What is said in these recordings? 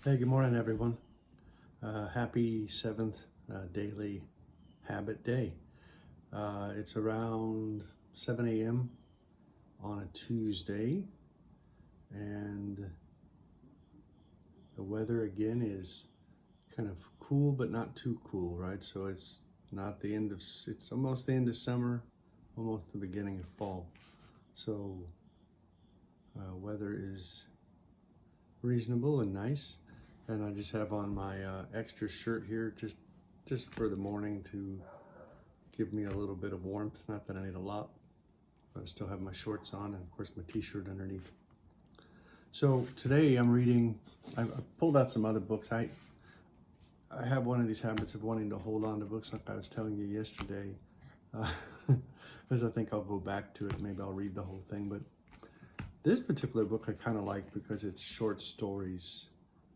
Hey, good morning, everyone. Happy seventh daily habit day. It's around 7 a.m. on a Tuesday, and the weather again is kind of cool, but not too cool, right? So it's not the end of, it's almost the end of summer, almost the beginning of fall. So weather is reasonable and nice. And I just have on my extra shirt here just for the morning to give me a little bit of warmth. Not that I need a lot, but I still have my shorts on and of course my t-shirt underneath. So today I'm reading, I pulled out some other books. I have one of these habits of wanting to hold on to books like I was telling you yesterday, because I think I'll go back to it. Maybe I'll read the whole thing, but this particular book I kind of like because it's short stories,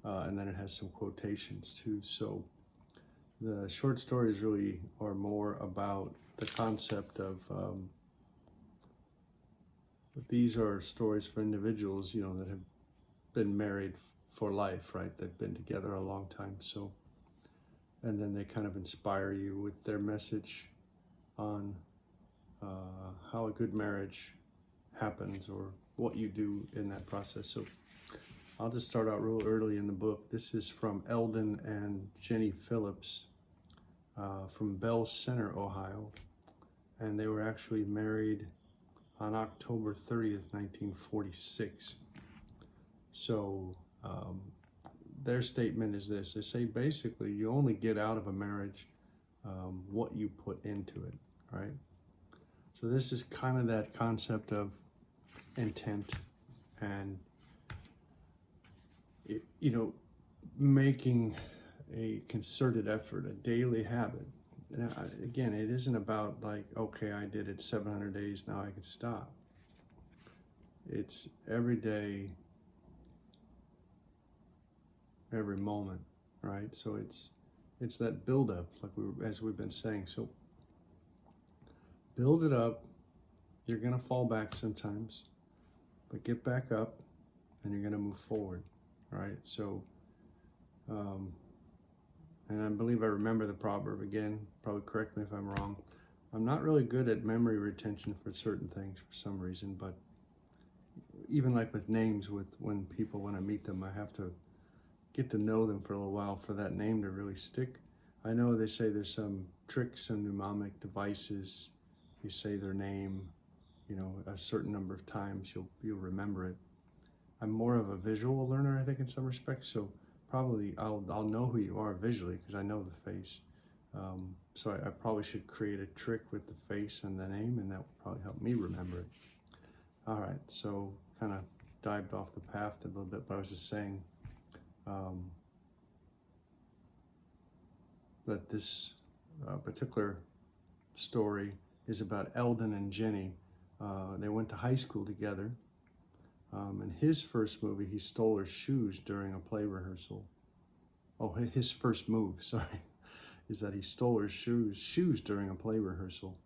and then it has some quotations too. So the short stories really are more about the concept of these are stories for individuals, that have been married for life, right? They've been together a long time. So, and then they kind of inspire you with their message on how a good marriage happens or what you do in that process. So I'll just start out real early in the book. This is from Eldon and Jenny Phillips from Bell Center, Ohio. And they were actually married on October 30th, 1946. So their statement is this. They say basically you only get out of a marriage what you put into it, right? So this is kind of that concept of intent and making a concerted effort, a daily habit. Now, again, it isn't about like, okay, I did it 700 days, now I can stop. It's every day, every moment, right? So it's that build up, like as we've been saying. So build it up. You're gonna fall back sometimes, but get back up, and you're gonna move forward, right? So, and I believe I remember the proverb again. Probably correct me if I'm wrong. I'm not really good at memory retention for certain things for some reason, but even like with names, when I meet them, I have to get to know them for a little while for that name to really stick. I know they say there's some tricks and mnemonic devices. You say their name, a certain number of times, you'll remember it. I'm more of a visual learner, I think, in some respects. So probably I'll know who you are visually because I know the face. So I probably should create a trick with the face and the name, and that will probably help me remember it. All right, so kind of dived off the path a little bit, but I was just saying that this particular story is about Eldon and Jenny. They went to high school together. In his first movie, he stole her shoes during a play rehearsal. Oh, his first move, sorry, is that he stole her shoes during a play rehearsal.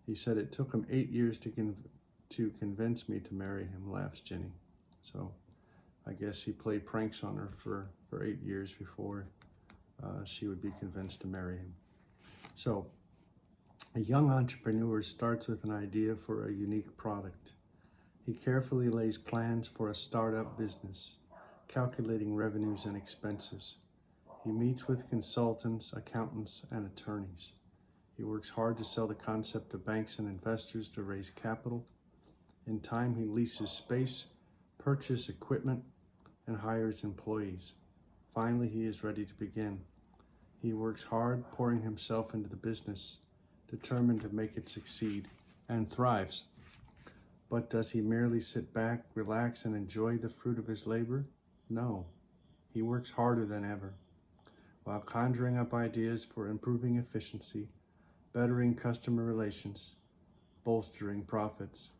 He said it took him 8 years to convince me to marry him, laughs Jenny. So I guess he played pranks on her for 8 years before she would be convinced to marry him. So a young entrepreneur starts with an idea for a unique product. He carefully lays plans for a startup business, calculating revenues and expenses. He meets with consultants, accountants, and attorneys. He works hard to sell the concept to banks and investors to raise capital. In time, he leases space, purchases equipment, and hires employees. Finally, he is ready to begin. He works hard, pouring himself into the business, determined to make it succeed, and thrives. But does he merely sit back, relax, and enjoy the fruit of his labor? No. He works harder than ever, while conjuring up ideas for improving efficiency, bettering customer relations, bolstering profits.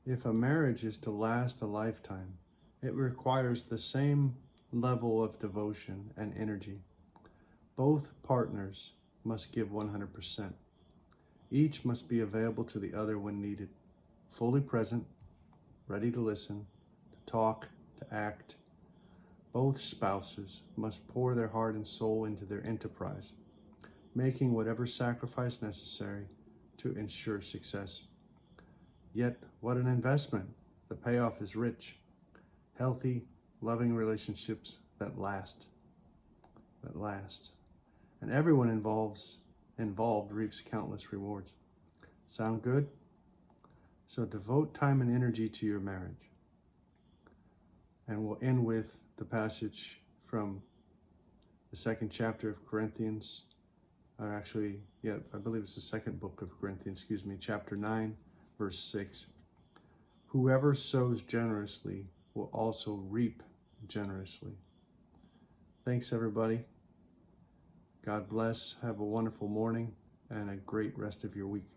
If a marriage is to last a lifetime, it requires the same level of devotion and energy. Both partners must give 100%. Each must be available to the other when needed, fully present, ready to listen, to talk, to act. Both spouses must pour their heart and soul into their enterprise, making whatever sacrifice necessary to ensure success. Yet, what an investment! The payoff is rich. Healthy, loving relationships that last. And everyone involved reaps countless rewards. Sound good? So devote time and energy to your marriage. And we'll end with the passage from the second chapter of Corinthians, I believe it's the second book of Corinthians, chapter 9, verse 6. Whoever sows generously will also reap generously. Thanks, everybody. God bless. Have a wonderful morning and a great rest of your week.